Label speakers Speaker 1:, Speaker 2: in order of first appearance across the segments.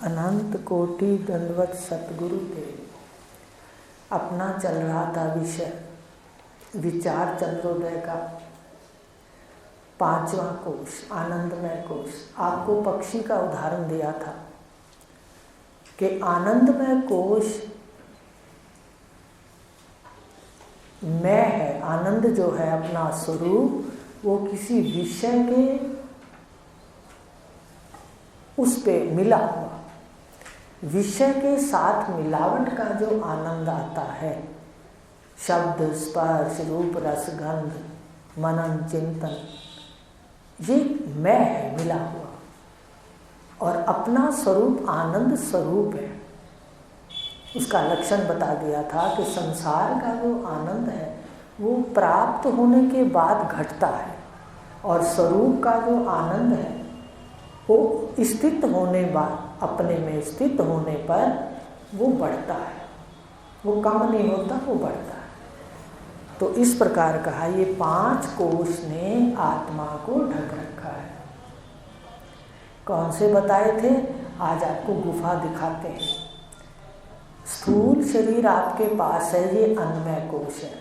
Speaker 1: अनंत कोटि दंडवत सतगुरु देव। अपना चल रहा था विषय विचार चंद्रोदय का 5वां कोश आनंदमय कोश। आपको पक्षी का उदाहरण दिया था कि आनंदमय कोश मैं है, आनंद जो है अपना स्वरूप, वो किसी विषय के उस पे मिला हुआ, विषय के साथ मिलावट का जो आनंद आता है, शब्द स्पर्श रूप रस गंध मनन चिंतन, ये मैं है मिला हुआ। और अपना स्वरूप आनंद स्वरूप है। उसका लक्षण बता दिया था कि संसार का जो आनंद है वो प्राप्त होने के बाद घटता है, और स्वरूप का जो आनंद है वो स्थित होने बाद, अपने में स्थित होने पर वो बढ़ता है, वो कम नहीं होता, वो बढ़ता है। तो इस प्रकार कहा, ये 5 कोश ने आत्मा को ढक रखा है। कौन से बताए थे? आज आपको गुफा दिखाते हैं। स्थूल शरीर आपके पास है, ये अन्नमय कोश है।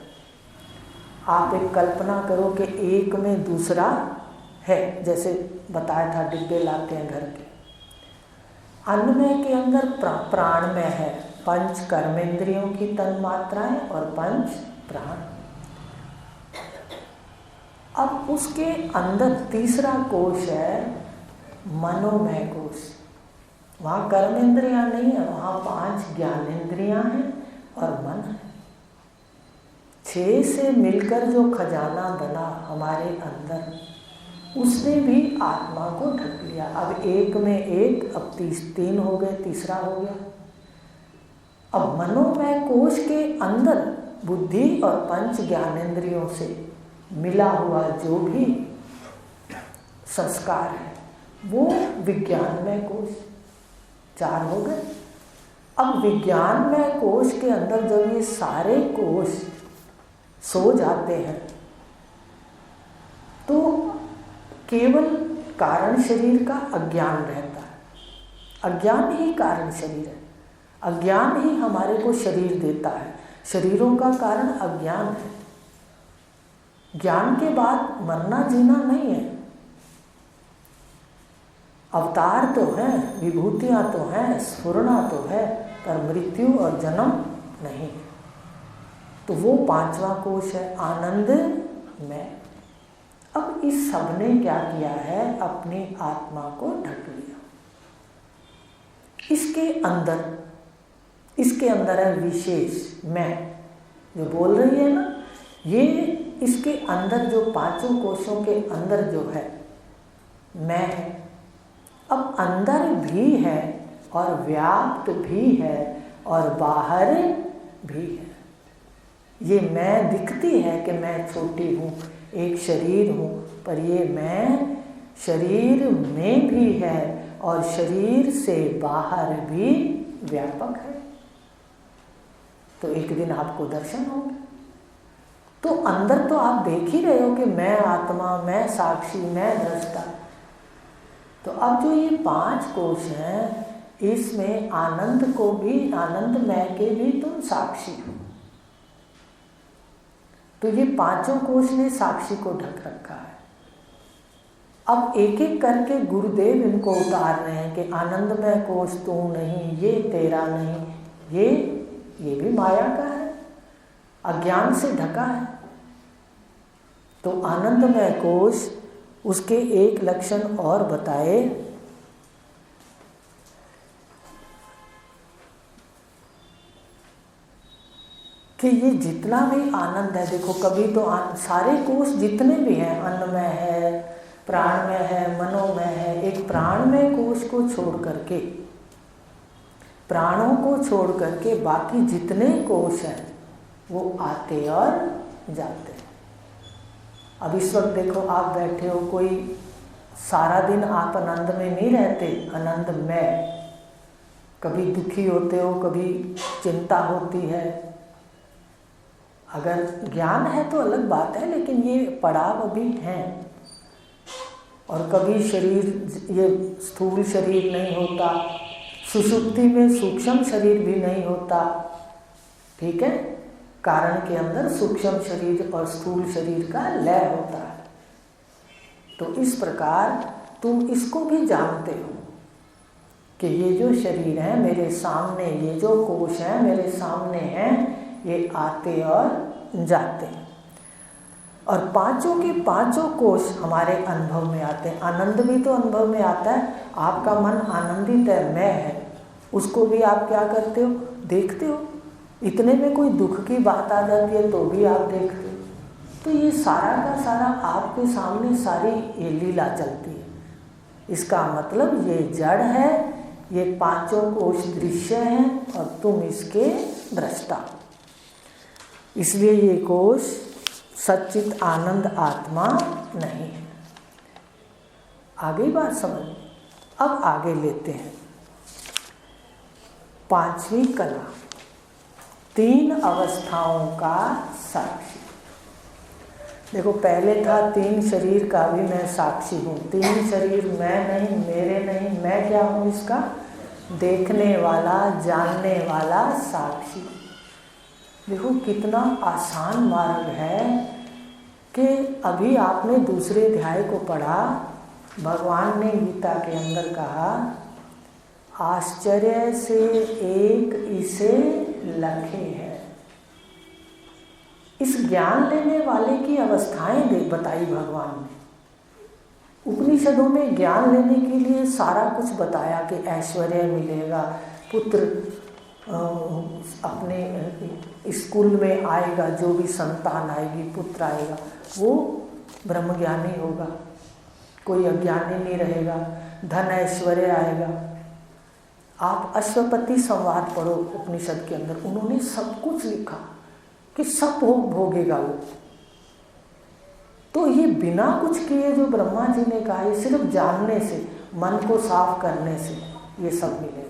Speaker 1: आप एक कल्पना करो कि एक में दूसरा है, जैसे बताया था डिब्बे लाते हैं घर के। अन्नमय के अंदर प्राणमय है, 5 कर्मेंद्रियों की तन्मात्राएं और 5 प्राण। अब उसके अंदर तीसरा कोश है मनोमय कोश। वहाँ कर्मेंद्रियां नहीं है, वहाँ 5 ज्ञानेंद्रियां हैं और मन है। 6 से मिलकर जो खजाना बना हमारे अंदर, उसने भी आत्मा को ढक लिया। अब एक में एक, अब 3 हो गए, तीसरा हो गया। अब मनोमय कोश के अंदर बुद्धि और 5 ज्ञानेंद्रियों से मिला हुआ जो भी संस्कार है वो विज्ञानमय कोश, 4 हो गए। अब विज्ञानमय कोश के अंदर जब ये सारे कोश सो जाते हैं तो केवल कारण शरीर का अज्ञान रहता है। अज्ञान ही कारण शरीर है, अज्ञान ही हमारे को शरीर देता है। शरीरों का कारण अज्ञान है। ज्ञान के बाद मरना जीना नहीं है। अवतार तो है, विभूतियां तो हैं, स्फुरना तो है, पर मृत्यु और जन्म नहीं है। तो वो 5वां कोश है आनंद में। अब इस सब ने क्या किया है? अपनी आत्मा को ढक लिया। इसके अंदर है विशेष मैं, जो बोल रही है ना, ये इसके अंदर जो 5 कोशों के अंदर जो है मैं है। अब अंदर भी है और व्याप्त भी है और बाहर भी है। ये मैं दिखती है कि मैं छोटी हूँ, एक शरीर हूँ, पर ये मैं शरीर में भी है और शरीर से बाहर भी व्यापक है। तो एक दिन आपको दर्शन होगा। तो अंदर तो आप देख ही रहे हो कि मैं आत्मा, मैं साक्षी, मैं दृष्टा। तो अब जो ये 5 कोश हैं, इसमें आनंद को भी, आनंदमय के भी तुम साक्षी हो। तो ये 5 कोश ने साक्षी को ढक रखा है। अब एक एक करके गुरुदेव इनको उतार रहे हैं कि आनंदमय कोश तू नहीं, ये तेरा नहीं, ये भी माया का है, अज्ञान से ढका है। तो आनंदमय कोश, उसके एक लक्षण और बताए कि ये जितना भी आनंद है, देखो कभी तो सारे कोश जितने भी हैं, अन्नमय है, प्राणमय है, मनोमय है, एक प्राणमय कोश को छोड़ करके, प्राणों को छोड़ करके बाकी जितने कोश हैं वो आते और जाते हैं। अब इस वक्त देखो आप बैठे हो, कोई सारा दिन आप आनंद में नहीं रहते, आनंद में कभी दुखी होते हो, कभी चिंता होती है। अगर ज्ञान है तो अलग बात है, लेकिन ये पड़ाव अभी हैं। और कभी शरीर, ये स्थूल शरीर नहीं होता, सुषुप्ति में सूक्ष्म शरीर भी नहीं होता, ठीक है, कारण के अंदर सूक्ष्म शरीर और स्थूल शरीर का लय होता है। तो इस प्रकार तुम इसको भी जानते हो कि ये जो शरीर है मेरे सामने, ये जो कोश है मेरे सामने हैं, ये आते और जाते हैं, और पांचों के पांचों कोश हमारे अनुभव में आते हैं। आनंद भी तो अनुभव में आता है। आपका मन आनंदित है, मैं है, उसको भी आप क्या करते हो, देखते हो। इतने में कोई दुख की बात आ जाती है तो भी आप देखते हो। तो ये सारा का सारा आपके सामने सारी ये लीला चलती है। इसका मतलब ये जड़ है, ये पांचों कोश दृश्य हैं और तुम इसके दृष्टा। इसलिए ये कोश सच्चित आनंद आत्मा नहीं है। आगे बात समझ। अब आगे लेते हैं पांचवी कला, तीन अवस्थाओं का साक्षी। देखो पहले था तीन शरीर का भी मैं साक्षी हूँ। तीन शरीर मैं नहीं, मेरे नहीं, मैं क्या हूँ इसका देखने वाला, जानने वाला, साक्षी। देखो कितना आसान मार्ग है कि अभी आपने दूसरे अध्याय को पढ़ा, भगवान ने गीता के अंदर कहा आश्चर्य से एक इसे लखे है। इस ज्ञान लेने वाले की अवस्थाएं बताई भगवान ने। उपनिषदों में ज्ञान लेने के लिए सारा कुछ बताया कि ऐश्वर्य मिलेगा, पुत्र अपने स्कूल में आएगा, जो भी संतान आएगी, पुत्र आएगा, वो ब्रह्मज्ञानी होगा, कोई अज्ञानी नहीं रहेगा, धन ऐश्वर्य आएगा। आप अश्वपति संवाद पढ़ो उपनिषद के अंदर, उन्होंने सब कुछ लिखा कि सब भोगेगा वो। तो ये बिना कुछ किए जो ब्रह्मा जी ने कहा, ये सिर्फ जानने से, मन को साफ करने से ये सब मिलेगा।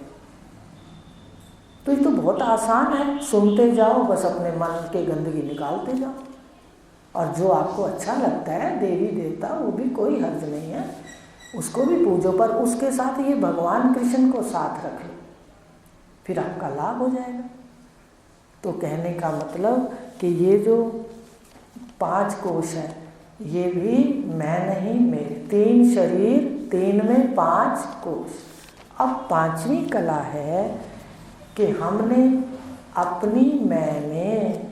Speaker 1: तो ये तो बहुत आसान है, सुनते जाओ, बस अपने मन के गंदगी निकालते जाओ, और जो आपको अच्छा लगता है देवी देवता, वो भी कोई हर्ज नहीं है, उसको भी पूजो, पर उसके साथ ये भगवान कृष्ण को साथ रख लो, फिर आपका लाभ हो जाएगा। तो कहने का मतलब कि ये जो पांच कोश है ये भी मैं नहीं, मेरे। तीन शरीर, तीन में पांच कोश। अब पांचवी कला है कि हमने अपनी मैं में,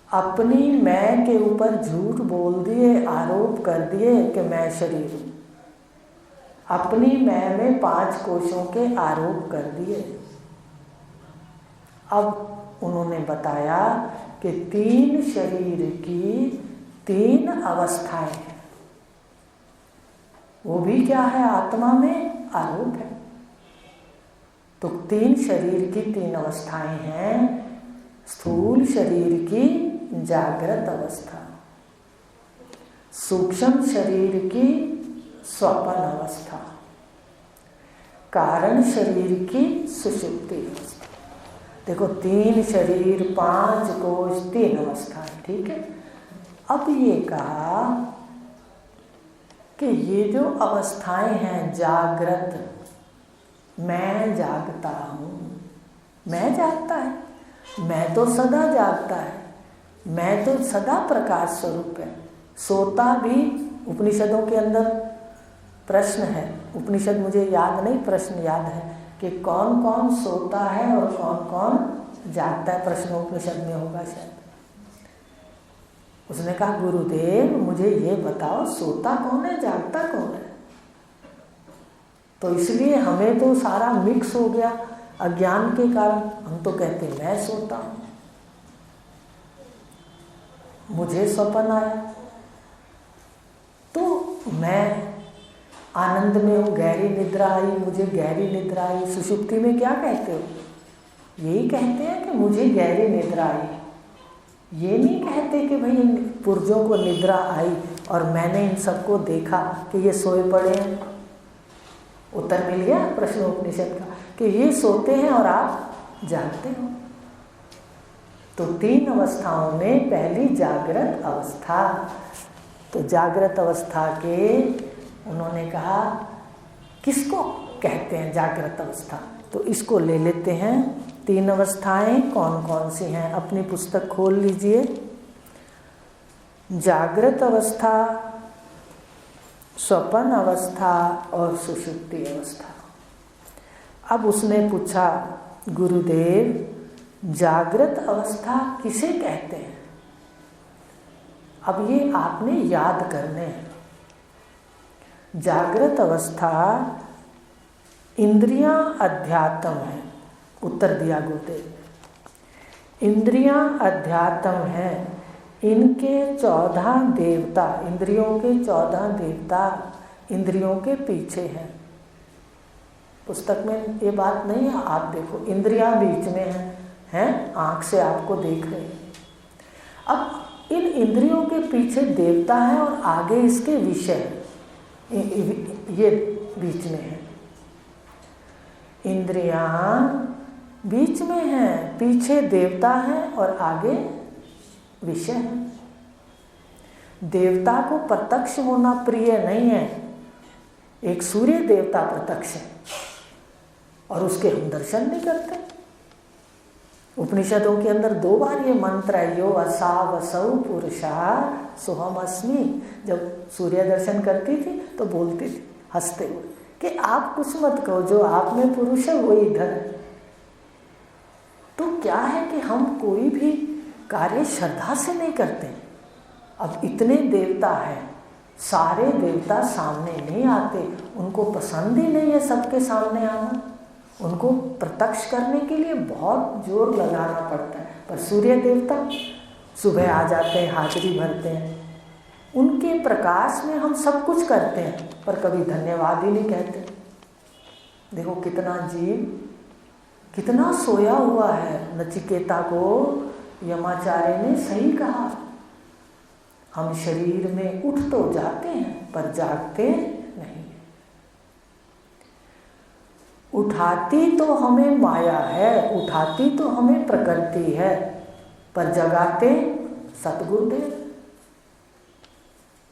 Speaker 1: अपनी मैं के ऊपर झूठ बोल दिए, आरोप कर दिए कि मैं शरीर हूँ। अपनी मैं में पांच कोशों के आरोप कर दिए। अब उन्होंने बताया कि तीन शरीर की तीन अवस्थाएं हैं। वो भी क्या है, आत्मा में आरोप है। तो तीन शरीर की तीन अवस्थाएं हैं। स्थूल शरीर की जागृत अवस्था, सूक्ष्म शरीर की स्वप्न अवस्था, कारण शरीर की सुषुप्ति अवस्था। देखो तीन शरीर, पांच कोश, तीन अवस्थाएं, ठीक है। अब ये कहा कि ये जो अवस्थाएं हैं जागृत, मैं जागता हूँ, मैं जागता है, मैं तो सदा जागता है, मैं तो सदा प्रकाश स्वरूप है। सोता भी, उपनिषदों के अंदर प्रश्न है, उपनिषद मुझे याद नहीं, प्रश्न याद है कि कौन कौन सोता है और कौन कौन जागता है। प्रश्नोपनिषद में होगा शायद। उसने कहा गुरुदेव मुझे ये बताओ, सोता कौन है, जागता कौन है? तो इसलिए हमें तो सारा मिक्स हो गया अज्ञान के कारण। हम तो कहते मैं सोता हूँ, मुझे स्वप्न आया, तो मैं आनंद में हूँ, गहरी निद्रा आई, मुझे गहरी निद्रा आई। सुषुप्ति में क्या कहते हो? यही कहते हैं कि मुझे गहरी निद्रा आई। ये नहीं कहते कि भाई इन पुर्जों को निद्रा आई और मैंने इन सबको देखा कि ये सोए पड़े हैं। उत्तर मिल गया प्रश्नोपनिषद का कि ये सोते हैं और आप जागते हो। तो तीन अवस्थाओं में पहली जागृत अवस्था। तो जागृत अवस्था के उन्होंने कहा किसको कहते हैं जागृत अवस्था? तो इसको ले लेते हैं। 3 अवस्थाएं कौन कौन सी हैं? अपनी पुस्तक खोल लीजिए। जागृत अवस्था, स्वप्न अवस्था और सुषुप्ति अवस्था। अब उसने पूछा, गुरुदेव जागृत अवस्था किसे कहते हैं? अब ये आपने याद करने हैं। जागृत अवस्था इंद्रियां अध्यात्म है। उत्तर दिया गुरुदेव। इंद्रियां अध्यात्म है, इनके 14 देवता, इंद्रियों के 14 देवता इंद्रियों के पीछे हैं। पुस्तक में ये बात नहीं है, आप देखो इंद्रियां बीच में हैं, आँख से आपको देख रहे हैं। अब इन इंद्रियों के पीछे देवता है और आगे इसके विषय ये बीच में है। इंद्रियां बीच में हैं, पीछे देवता है और आगे विषय है। देवता को प्रत्यक्ष होना प्रिय नहीं है। एक सूर्य देवता प्रत्यक्ष है और उसके हम दर्शन नहीं करते। उपनिषदों के अंदर 2 बार ये मंत्र है, यो असा वसौ पुरुषा सोहम अस्मि। जब सूर्य दर्शन करती थी तो बोलती थी हंसते हुए कि आप कुछ मत कहो, जो आप में पुरुष है वो इधर है। तो क्या है कि हम कोई भी कार्य श्रद्धा से नहीं करते। अब इतने देवता हैं, सारे देवता सामने नहीं आते, उनको पसंद ही नहीं है सबके सामने आना। उनको प्रत्यक्ष करने के लिए बहुत जोर लगाना पड़ता है। पर सूर्य देवता सुबह आ जाते हैं, हाजिरी भरते हैं। उनके प्रकाश में हम सब कुछ करते हैं, पर कभी धन्यवाद ही नहीं कहते। देखो कितना जीव कितना सोया हुआ है। नचिकेता को यमाचार्य ने सही कहा, हम शरीर में उठ तो जाते हैं पर जागते नहीं। उठाती तो हमें माया है, उठाती तो हमें प्रकृति है, पर जगाते सतगुरुदेव।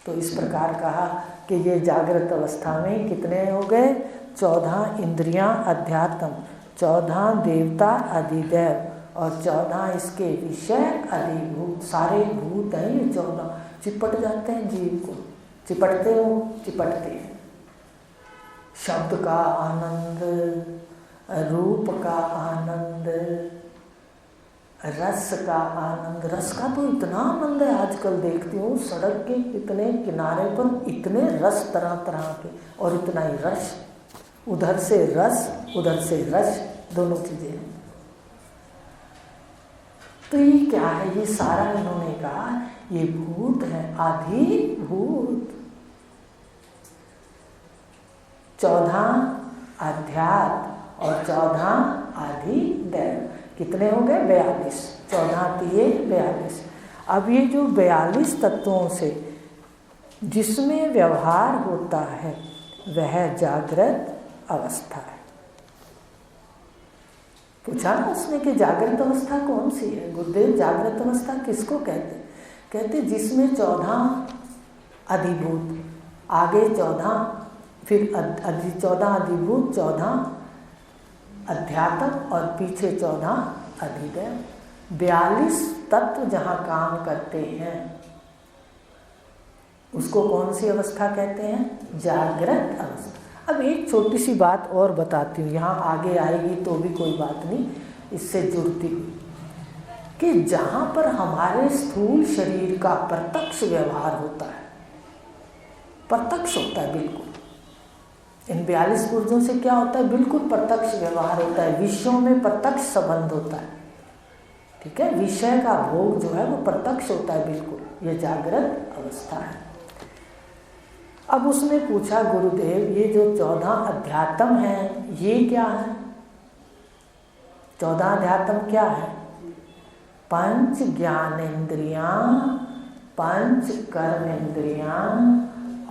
Speaker 1: तो इस प्रकार कहा कि ये जागृत अवस्था में कितने हो गए? 14 इंद्रियां अध्यात्म, 14 देवता अधिदैव और 14 इसके विषय अधिभूत। सारे भूत हैं ये 14, चिपट जाते हैं जीव को। चिपटते हैं। शब्द का आनंद, रूप का आनंद, रस का आनंद। रस का तो इतना आनंद है, आजकल देखती हूँ सड़क के इतने किनारे पर इतने रस तरह तरह के, और इतना ही रस, उधर से रस उधर से रस, दोनों चीजें हैं। तो ये क्या है? ये सारा इन्होंने कहा ये भूत है, आधिभूत। 14 अध्यात्म और 14 अधिदैव। कितने हो गए? 42। 14 तिये 42। अब ये जो 42 तत्वों से जिसमें व्यवहार होता है वह जागृत अवस्था है। पूछा ना उसने कि जागृत अवस्था कौन सी है? गुरुदेव जागृत अवस्था किसको कहते? कहते जिसमें 14 अधिभूत, आगे 14, फिर 14 अधिभूत, 14 अध्यात्म और पीछे 14 अधिदैव। 42 तत्व जहाँ काम करते हैं उसको कौन सी अवस्था कहते हैं? जागृत अवस्था। अब एक छोटी सी बात और बताती हूँ, यहाँ आगे आएगी तो भी कोई बात नहीं, इससे जुड़ती हुई, कि जहाँ पर हमारे स्थूल शरीर का प्रत्यक्ष व्यवहार होता है, प्रत्यक्ष होता है बिल्कुल। इन 42 पुर्जों से क्या होता है? बिल्कुल प्रत्यक्ष व्यवहार होता है, विषयों में प्रत्यक्ष संबंध होता है। ठीक है, विषय का भोग जो है वो प्रत्यक्ष होता है बिल्कुल। ये जागृत अवस्था है। अब उसने पूछा, गुरुदेव ये जो 14 अध्यात्म है ये क्या है? 14 अध्यात्म क्या है? 5 ज्ञानेन्द्रियां, 5 कर्मेंद्रियां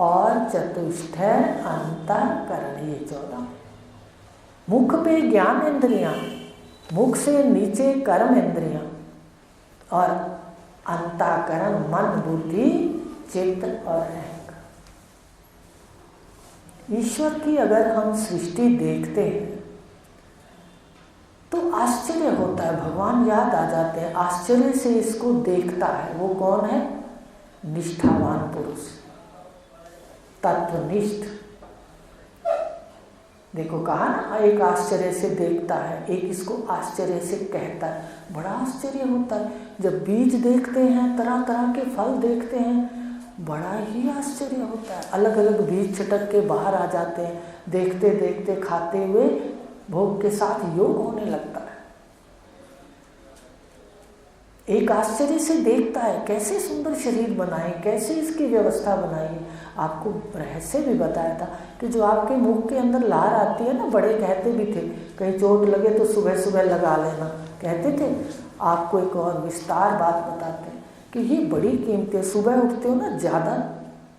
Speaker 1: और चतुष्ट अंतःकरण। ये 14। मुख पे ज्ञान इंद्रियां, मुख से नीचे कर्म इंद्रियां और अंतःकरण मन, बुद्धि, चित्त और अहंकार। ईश्वर की अगर हम सृष्टि देखते हैं तो आश्चर्य होता है, भगवान याद आ जाते हैं, आश्चर्य से इसको देखता है। वो कौन है? निष्ठावान पुरुष, तत्वनिष्ठ। देखो कहा ना, एक आश्चर्य से देखता है, एक इसको आश्चर्य से कहता है। बड़ा आश्चर्य होता है जब बीज देखते हैं, तरह तरह के फल देखते हैं, बड़ा ही आश्चर्य होता है। अलग अलग बीज छटक के बाहर आ जाते हैं, देखते देखते खाते हुए भोग के साथ योग होने लगता है। एक आश्चर्य से देखता है, कैसे सुंदर शरीर बनाए, कैसे इसकी व्यवस्था बनाई। आपको रहस्य भी बताया था कि जो आपके मुख के अंदर लार आती है ना, बड़े कहते भी थे, कहीं चोट लगे तो सुबह सुबह लगा लेना, कहते थे। आपको एक और विस्तार बात बताते हैं कि ये बड़ी कीमती है। सुबह उठते हो ना, ज़्यादा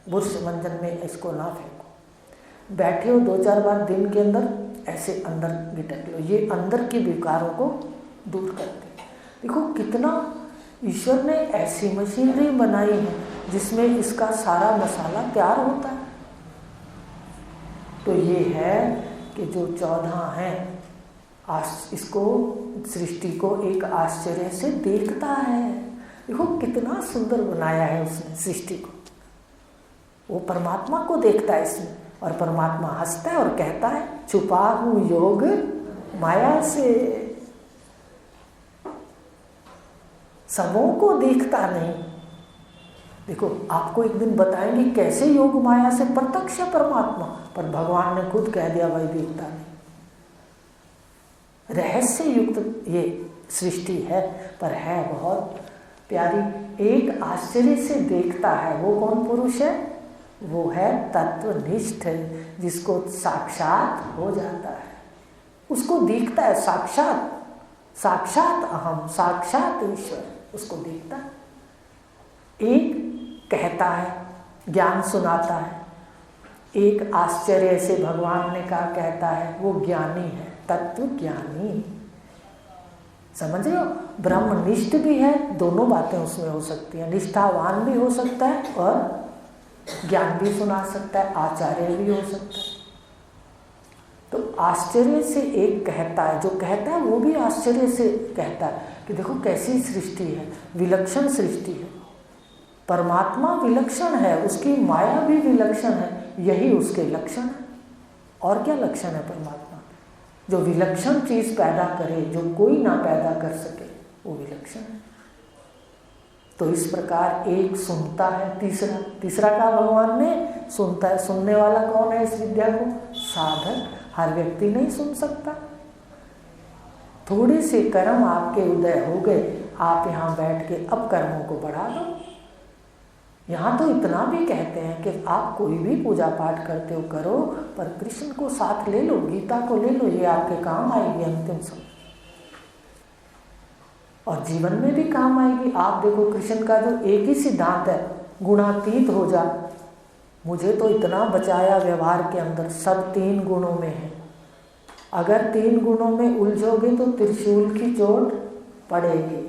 Speaker 1: बुर्श मंजन में इसको ना फेंको, बैठे हो 2-4 बार दिन के अंदर ऐसे अंदर गिटक लो, ये अंदर के विकारों को दूर करते हैं। देखो कितना ईश्वर ने ऐसी मशीनरी बनाई है जिसमें इसका सारा मसाला तैयार होता है। तो ये है कि जो 14 हैं, इसको सृष्टि को एक आश्चर्य से देखता है। देखो कितना सुंदर बनाया है उसने सृष्टि को। वो परमात्मा को देखता है इसमें, और परमात्मा हंसता है और कहता है, छुपा हूं योग माया से। सबों को देखता नहीं। देखो आपको एक दिन बताएंगे कैसे योग माया से प्रत्यक्ष परमात्मा, पर भगवान ने खुद कह दिया वही देखता नहीं। रहस्य युक्त ये सृष्टि है, पर है बहुत प्यारी। एक आश्चर्य से देखता है, वो कौन पुरुष है? वो है तत्वनिष्ठ, जिसको साक्षात हो जाता है, उसको दिखता है। साक्षात, साक्षात अहम, साक्षात ईश्वर उसको देखता है। एक कहता है, ज्ञान सुनाता है, एक आश्चर्य से भगवान ने कहा कहता है, वो ज्ञानी है, तत्व ज्ञानी। समझ रहे हो? ब्रह्मनिष्ठ भी है, दोनों बातें उसमें हो सकती हैं। निष्ठावान भी हो सकता है और ज्ञान भी सुना सकता है, आचार्य भी हो सकता है। तो आश्चर्य से एक कहता है, जो कहता है वो भी आश्चर्य से कहता है कि देखो कैसी सृष्टि है, विलक्षण सृष्टि है। परमात्मा विलक्षण है, उसकी माया भी विलक्षण है, यही उसके लक्षण है। और क्या लक्षण है परमात्मा? जो विलक्षण चीज पैदा करे, जो कोई ना पैदा कर सके, वो विलक्षण है। तो इस प्रकार एक सुनता है, तीसरा का भगवान ने सुनता है। सुनने वाला कौन है इस विद्या को? साधक। हर व्यक्ति नहीं सुन सकता। थोड़े से कर्म आपके उदय हो गए, आप यहाँ बैठ के अब कर्मों को बढ़ा दो। यहाँ तो इतना भी कहते हैं कि आप कोई भी पूजा पाठ करते हो करो, पर कृष्ण को साथ ले लो, गीता को ले लो, ये आपके काम आएगी अंतिम समय, और जीवन में भी काम आएगी। आप देखो कृष्ण का जो एक ही सिद्धांत है, गुणातीत हो जा। मुझे तो इतना बचाया व्यवहार के अंदर, सब 3 गुणों में है। अगर 3 गुणों में उलझोगे तो त्रिशूल की चोट पड़ेगी।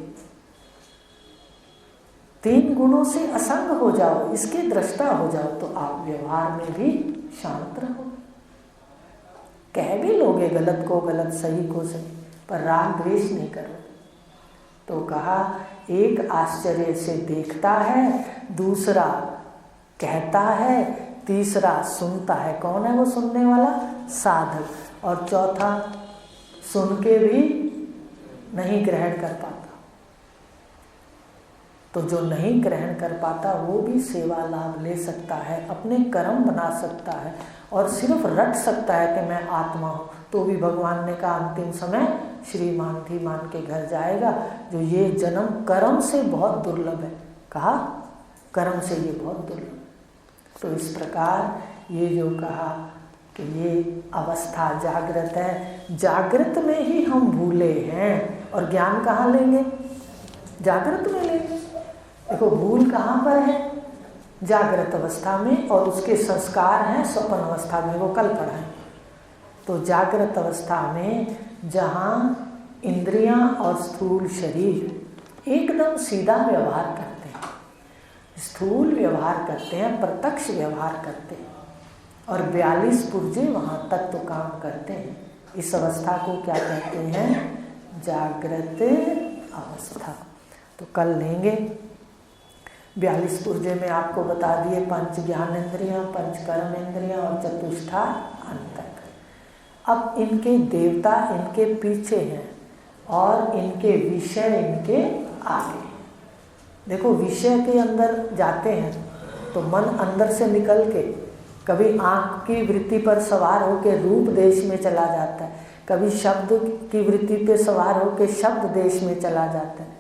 Speaker 1: 3 गुणों से असंग हो जाओ, इसके दृष्टा हो जाओ, तो आप व्यवहार में भी शांत रहो। कह भी लोगे गलत को गलत, सही को सही, पर राग द्वेष नहीं करो। तो कहा एक आश्चर्य से देखता है, दूसरा कहता है, तीसरा सुनता है। कौन है वो सुनने वाला? साधक। और चौथा सुन के भी नहीं ग्रहण कर पाता। तो जो नहीं ग्रहण कर पाता वो भी सेवा लाभ ले सकता है, अपने कर्म बना सकता है, और सिर्फ रट सकता है कि मैं आत्मा हूँ। तो भी भगवान ने कहा अंतिम समय श्रीमान धीमान के घर जाएगा, जो ये जन्म कर्म से बहुत दुर्लभ है। कहा कर्म से ये बहुत दुर्लभ। तो इस प्रकार ये जो कहा कि ये अवस्था जागृत है, जागृत में ही हम भूले हैं, और ज्ञान कहाँ लेंगे? जागृत में लेंगे। देखो भूल कहाँ पर है? जागृत अवस्था में, और उसके संस्कार हैं स्वप्न अवस्था में, वो कल पढ़ाएं। तो जागृत अवस्था में जहाँ इंद्रियां और स्थूल शरीर एकदम सीधा व्यवहार करते हैं, स्थूल व्यवहार करते हैं, प्रत्यक्ष व्यवहार करते हैं, और 42 पुर्जे वहाँ तत्व काम करते हैं। इस अवस्था को क्या कहते हैं? जागृत अवस्था। तो कल लेंगे। 42 पुर्जे में आपको बता दिए पंच ज्ञानेंद्रियाँ, पंच कर्मेंद्रियाँ और चतुष्ठा अंतःकरण। अब इनके देवता इनके पीछे हैं और इनके विषय इनके आगे। देखो, विषय के अंदर जाते हैं तो मन अंदर से निकल के कभी आँख की वृत्ति पर सवार होकर रूप देश में चला जाता है, कभी शब्द की वृत्ति पे सवार होकर शब्द देश में चला जाता है।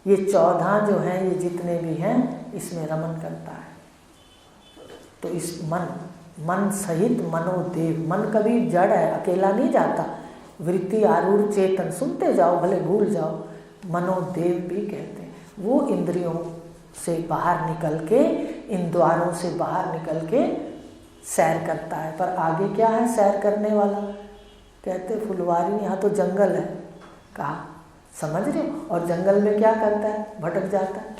Speaker 1: ये 14 जो हैं, ये जितने भी हैं, इसमें रमन करता है। तो इस मन सहित मनोदेव, मन कभी जड़ है, अकेला नहीं जाता। वृत्ति आरूढ़ चेतन, सुनते जाओ भले भूल जाओ, मनोदेव भी कहते हैं। वो इंद्रियों से बाहर निकल के, इन द्वारों से बाहर निकल के सैर करता है। पर आगे क्या है सैर करने वाला? कहते फुलवारी, यहाँ तो जंगल है। कहा, समझ रहे हो? और जंगल में क्या करता है? भटक जाता है,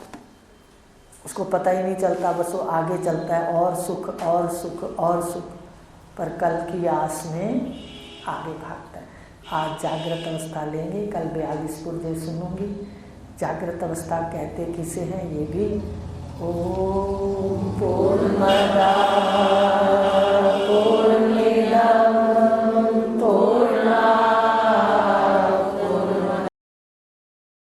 Speaker 1: उसको पता ही नहीं चलता, बस वो आगे चलता है, और सुख और सुख और सुख, पर कल की आस में आगे भागता है। आज जागृत अवस्था लेंगे, कल 42 पुर्जे सुनूंगी। जागृत अवस्था कहते किसे हैं? ये भी ओम पूर्णमदः